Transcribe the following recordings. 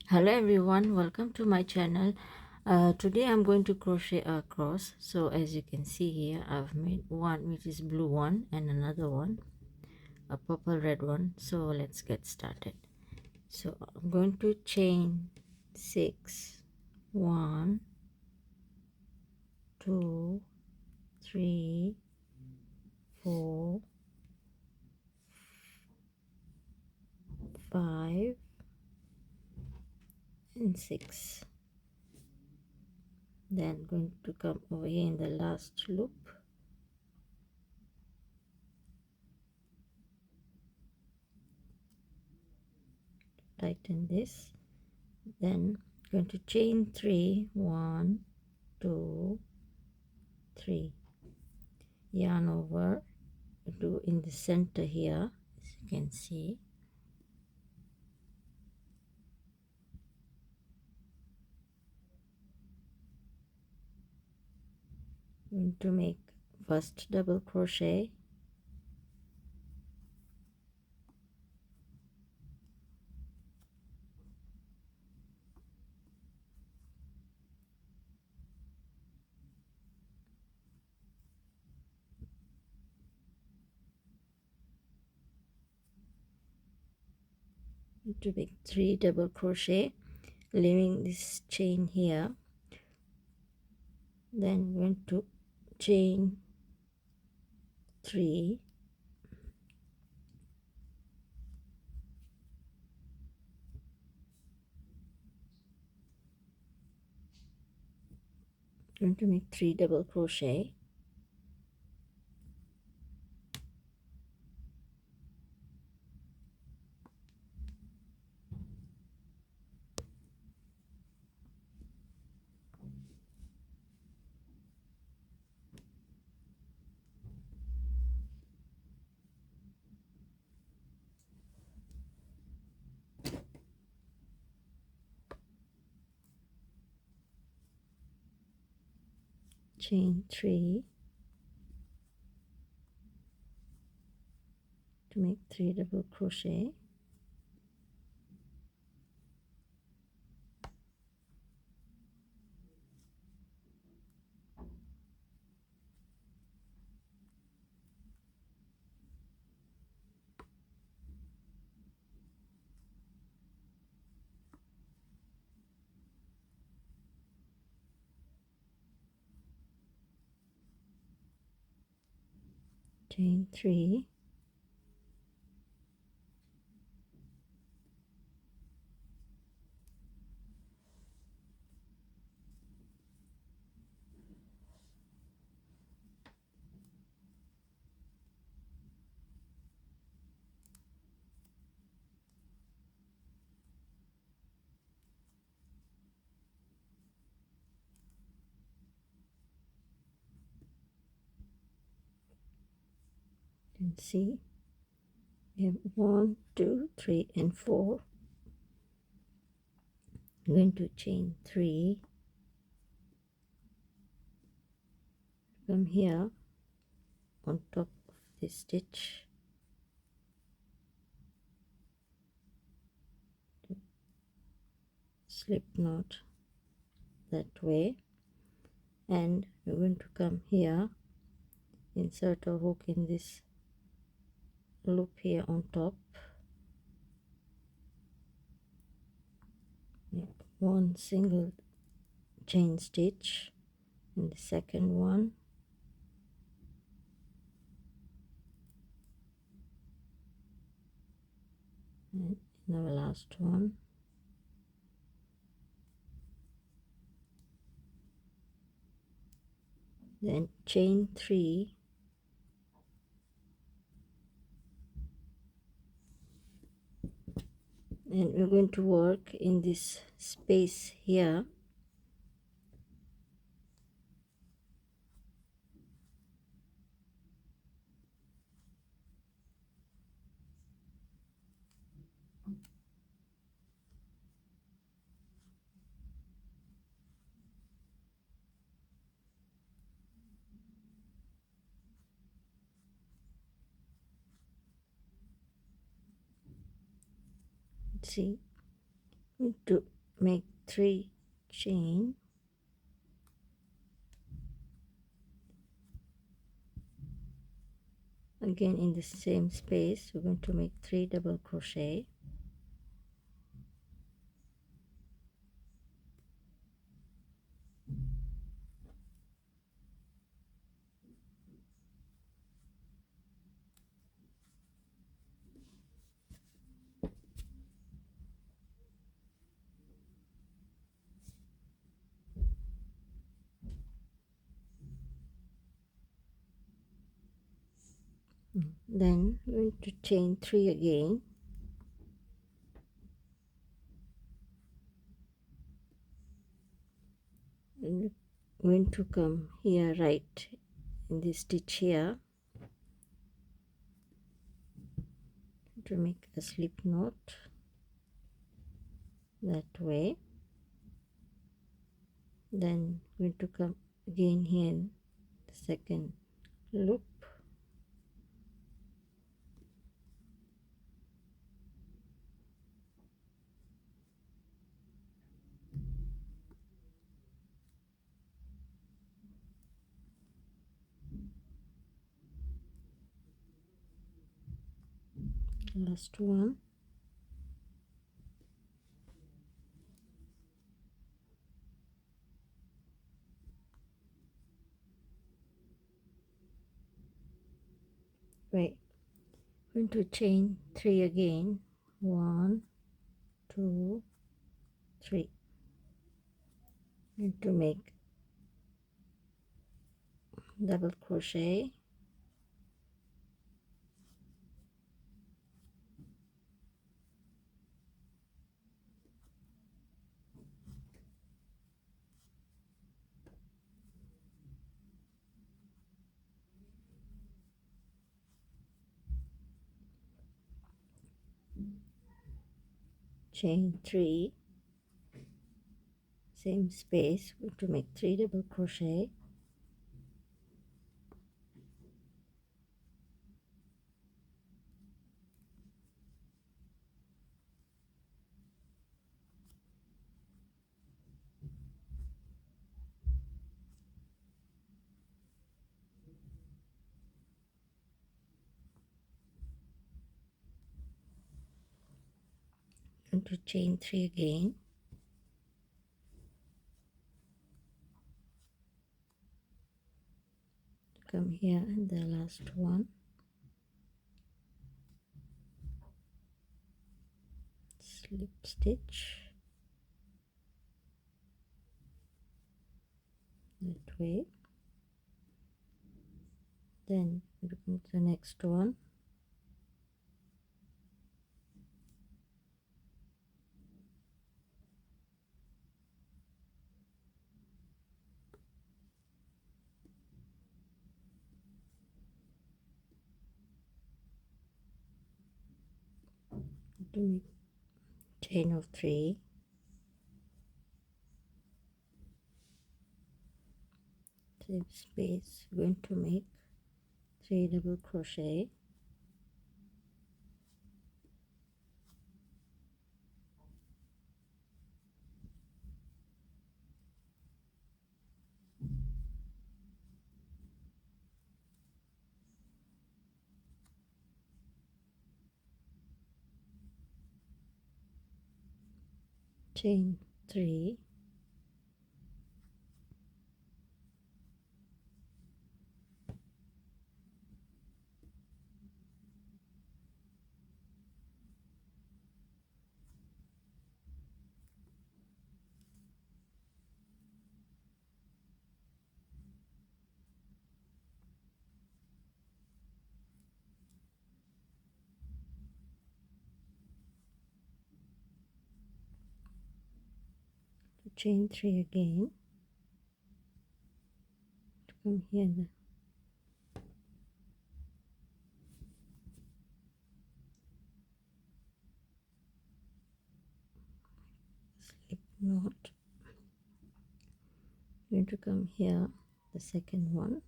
Hello everyone, welcome to my channel. Today I'm going to crochet a cross. So as you can see here, I've made one which is blue one and another one a purple red one. So let's get started. So I'm going to chain 6, 1, 2, 3, 4, 5 and 6. Then going to come over here in the last loop, tighten this, then going to chain 3, 1, 2, 3, yarn over, do in the center here, as you can see, going to make first double crochet, to make 3 double crochet, leaving this chain here, then going to chain 3, going to make 3 double crochet, chain 3 to make 3 double crochet, chain 3, and see we have 1, 2, 3 and 4. I'm going to chain 3, come here on top of this stitch, slip knot that way, and we're going to come here, insert a hook in this loop here on top, make one single chain stitch in the second one, and in our last one, then chain 3, and we're going to work in this space here, see, to make 3 chain, again in the same space we're going to make 3 double crochet, then we're going to chain 3 again, and we're going to come here right in this stitch here to make a slip knot that way. Then we're going to come again here in the second loop, last one, right, going to chain 3 again, 1 2 3, going to make double crochet, chain 3, same space, going to make 3 double crochet, going to chain 3 again, come here and the last one, slip stitch that way, then we're going to the next one, to make chain of 3, same space, going to make 3 double crochet, chain 3, chain 3 again, to come here and slip knot, going to come here the second one,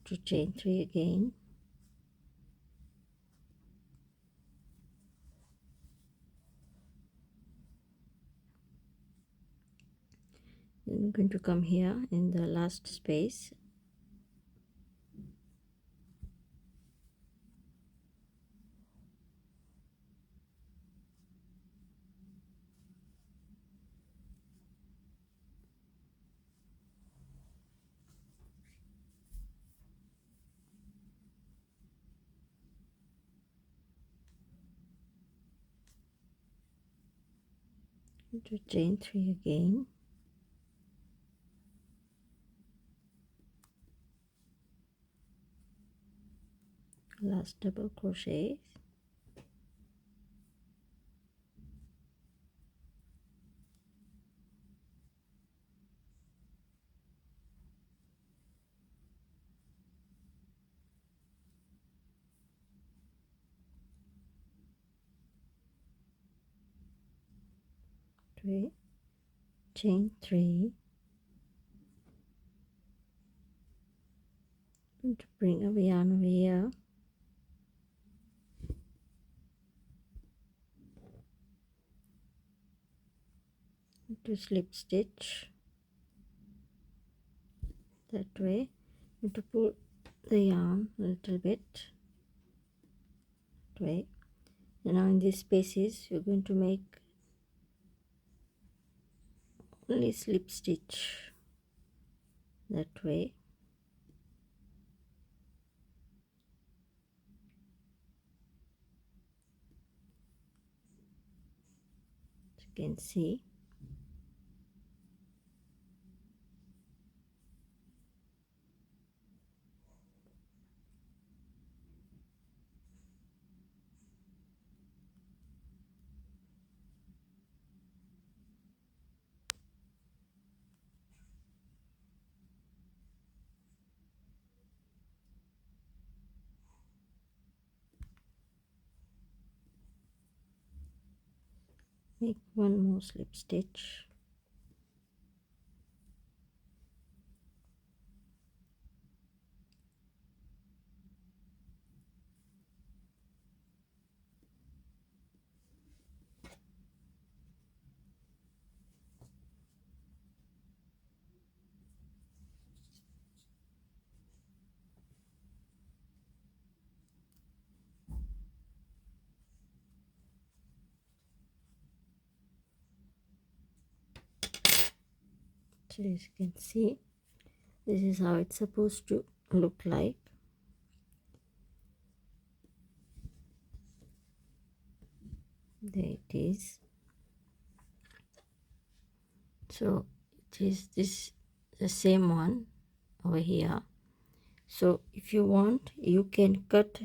to chain 3 again, then I'm going to come here in the last space, to chain 3 again, last double crochet, 3, chain 3, going to bring a yarn over here, to slip stitch that way, and to pull the yarn a little bit that way. And now in these spaces you're going to make only slip stitch that way. As you can see, make one more slip stitch, so as you can see, this is how it's supposed to look like. There it is. So it is this the same one over here. So if you want, you can cut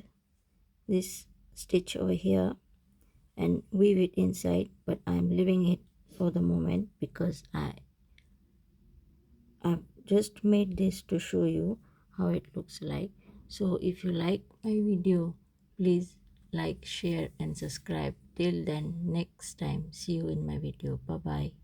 this stitch over here and weave it inside, but I'm leaving it for the moment because I've just made this to show you how it looks like. So if you like my video, please like, share and subscribe. Till then, next time, see you in my video. Bye bye.